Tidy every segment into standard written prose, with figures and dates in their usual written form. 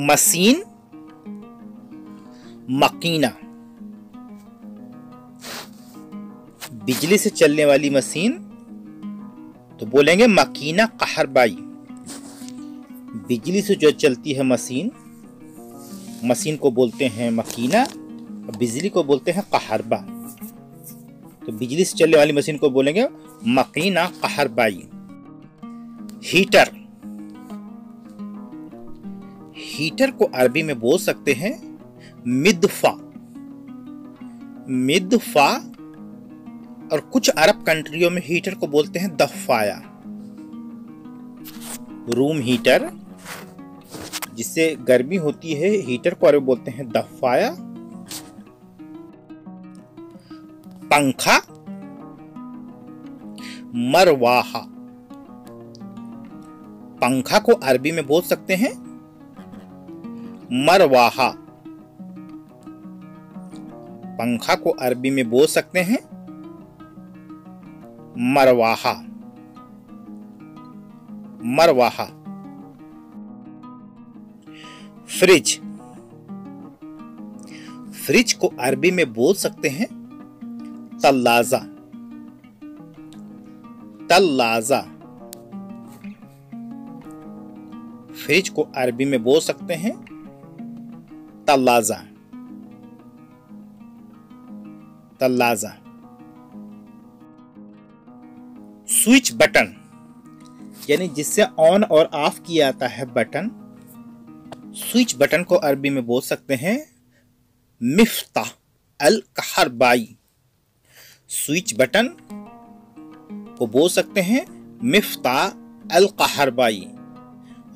Machine, मकीना। बिजली से चलने वाली मशीन तो बोलेंगे मकीना कहरबाई। बिजली से जो चलती है मशीन, मशीन को बोलते हैं मकीना और बिजली को बोलते हैं कहरबा। तो बिजली से चलने वाली मशीन को बोलेंगे मकीना कहरबाई। हीटर, हीटर को अरबी में बोल सकते हैं मिदफा। मिदफा, और कुछ अरब कंट्रियों में हीटर को बोलते हैं दफाया। रूम हीटर, जिससे गर्मी होती है, हीटर को अरबी बोलते हैं दफाया। पंखा, मरवाहा। पंखा को अरबी में बोल सकते हैं मरवाहा। पंखा को अरबी में बोल सकते हैं मरवाहा। मरवाहा। फ्रिज, फ्रिज को अरबी में बोल सकते हैं तल्लाजा। तल्लाजा। फ्रिज को अरबी में बोल सकते हैं तल्लाजा। तल्लाजा। स्विच बटन, यानी जिससे ऑन और ऑफ किया जाता है बटन, स्विच बटन को अरबी में बोल सकते हैं मिफ्ताह अल कहरबाई। स्विच बटन को बोल सकते हैं मिफ्ताह अल कहरबाई।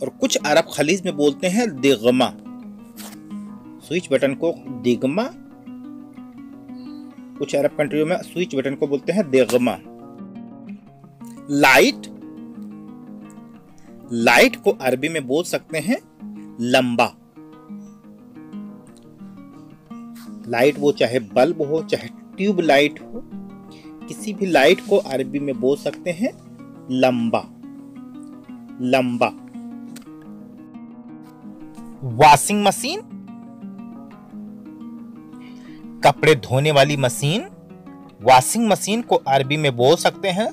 और कुछ अरब खलीज में बोलते हैं दिगमा। स्विच बटन को दिगमा, कुछ अरब कंट्रियों में स्विच बटन को बोलते हैं दिगमा। लाइट, लाइट को अरबी में बोल सकते हैं लंबा। लाइट वो चाहे बल्ब हो, चाहे ट्यूब लाइट हो, किसी भी लाइट को अरबी में बोल सकते हैं लंबा। लंबा। वॉशिंग मशीन, कपड़े धोने वाली मशीन, वॉशिंग मशीन को अरबी में बोल सकते हैं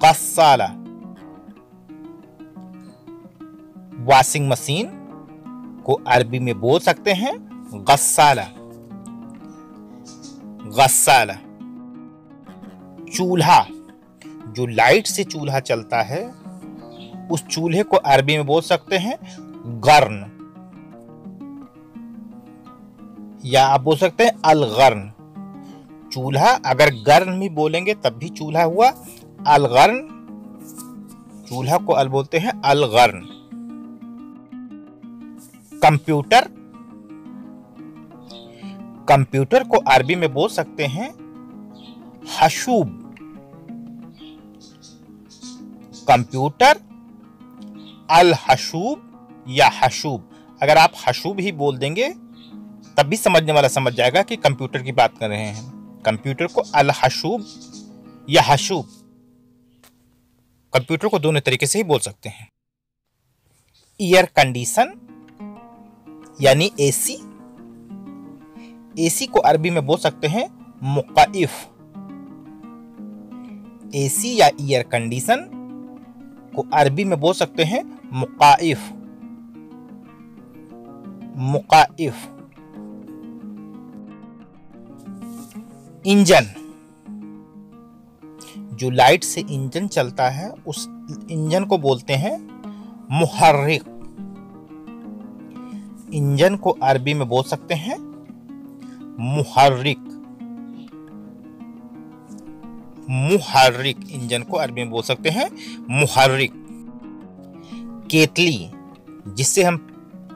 गस्साला। वॉशिंग मशीन को अरबी में बोल सकते हैं गस्साला। गस्साला। चूल्हा, जो लाइट से चूल्हा चलता है, उस चूल्हे को अरबी में बोल सकते हैं गर्न, या आप बोल सकते हैं अलगर्न। चूल्हा अगर गर्न भी बोलेंगे तब भी चूल्हा हुआ अलगर्न। चूल्हा को अल बोलते हैं अलगर्न। कंप्यूटर, कंप्यूटर को अरबी में बोल सकते हैं हशूब। कंप्यूटर अल हशूब या हशूब। अगर आप हशूब ही बोल देंगे तब भी समझने वाला समझ जाएगा कि कंप्यूटर की बात कर रहे हैं। कंप्यूटर को अल हशूब या हशूब, कंप्यूटर को दोनों तरीके से ही बोल सकते हैं। एयर कंडीशन यानी एसी, एसी को अरबी में बोल सकते हैं मुकाइफ। एसी या एयर कंडीशन को अरबी में बोल सकते हैं मुकाइफ। मुकाइफ। इंजन, जो लाइट से इंजन चलता है उस इंजन को बोलते हैं मुहर्रिक। इंजन को अरबी में बोल सकते हैं मुहर्रिक। मुहर्रिक। इंजन को अरबी में बोल सकते हैं मुहर्रिक। केतली, जिससे हम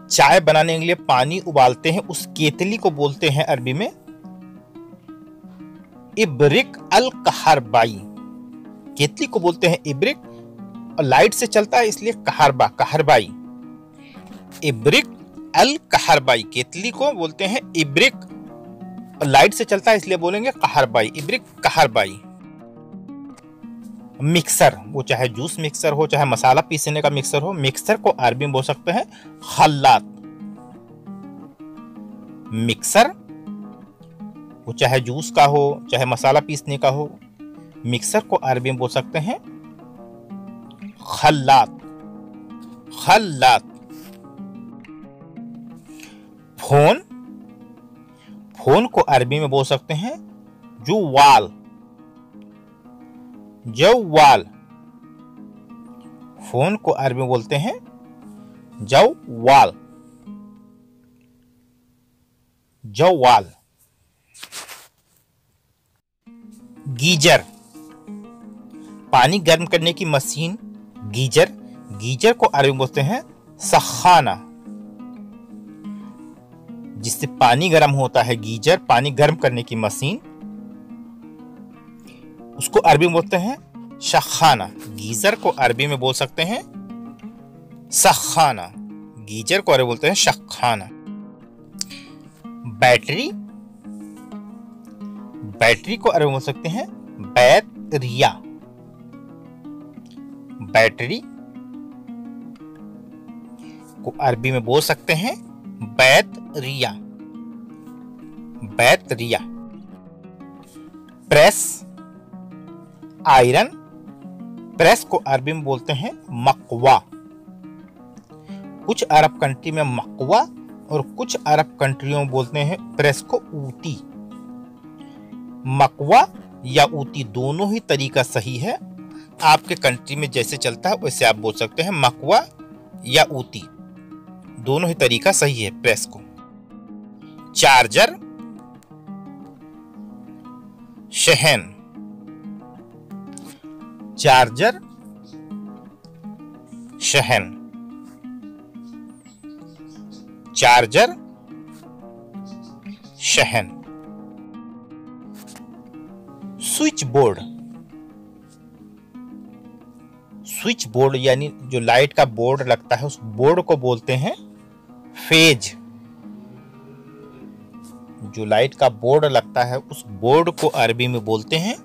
चाय बनाने के लिए पानी उबालते हैं, उस केतली को बोलते हैं अरबी में इब्रिक अल कहरबाई। केतली को बोलते हैं इब्रिक, और लाइट से चलता है इसलिए कहरबा, कहरबाई। इब्रिक अल कहरबाई। केतली को बोलते हैं इब्रिक, और लाइट से चलता है इसलिए बोलेंगे कहरबाई। इब्रिक, कहरबाई। मिक्सर, वो चाहे जूस मिक्सर हो, चाहे मसाला पीसने का मिक्सर हो, मिक्सर को अरबी में बोल सकते हैं खल्लात। मिक्सर, वो चाहे जूस का हो चाहे मसाला पीसने का हो, मिक्सर को अरबी में बोल सकते हैं खल्लात। खल्लात। फोन, फोन को अरबी में बोल सकते हैं जुवाल। जवाल। फोन को अरबी में बोलते हैं जवाल। जवाल। गीजर, पानी गर्म करने की मशीन गीजर। गीजर को अरबी में बोलते हैं सखाना। जिससे पानी गर्म होता है गीजर, पानी गर्म करने की मशीन, उसको अरबी में बोलते हैं शखाना। गीजर को अरबी में बोल सकते हैं सखाना। गीजर को अरबी बोलते हैं शखाना। बैटरी, बैटरी को अरबी में बोल सकते हैं बैटरिया। बैटरी को अरबी में बोल सकते हैं बैटरिया। बैटरिया। Press, iron. प्रेस को अरबी में बोलते हैं मकवा। कुछ अरब कंट्री में मकवा और कुछ अरब कंट्रियों में बोलते हैं प्रेस को ऊती। मकवा या ऊती दोनों ही तरीका सही है। आपके कंट्री में जैसे चलता है वैसे आप बोल सकते हैं मकवा या ऊती, दोनों ही तरीका सही है प्रेस को। चार्जर, शहन। चार्जर, शहन। चार्जर, शहन। स्विच बोर्ड, स्विच बोर्ड यानी जो लाइट का बोर्ड लगता है उस बोर्ड को बोलते हैं फेज। जो लाइट का बोर्ड लगता है उस बोर्ड को अरबी में बोलते हैं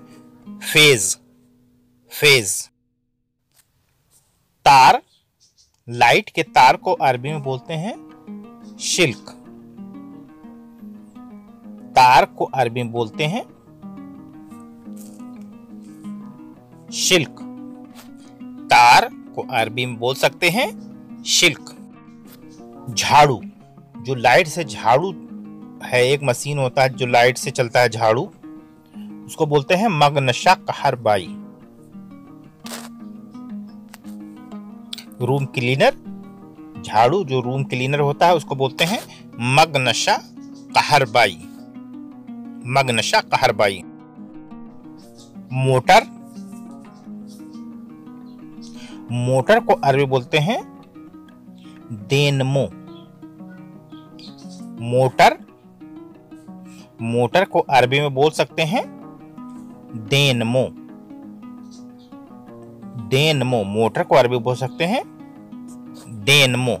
फेज। फेज। तार, लाइट के तार को अरबी में बोलते हैं शिल्क। तार को अरबी में बोलते हैं शिल्क। तार को अरबी में बोल सकते हैं शिल्क। झाड़ू, जो लाइट से झाड़ू है, एक मशीन होता है जो लाइट से चलता है झाड़ू, उसको बोलते हैं मगनशा कहरबाई। रूम क्लीनर, झाड़ू जो रूम क्लीनर होता है उसको बोलते हैं मगनशा कहरबाई। मगनशा कहरबाई। मोटर, मोटर को अरबी बोलते हैं डेनमो। मोटर, मोटर को अरबी में बोल सकते हैं डेनमो। डेनमो। मोटर को अरबी बोल सकते हैं डेनमो।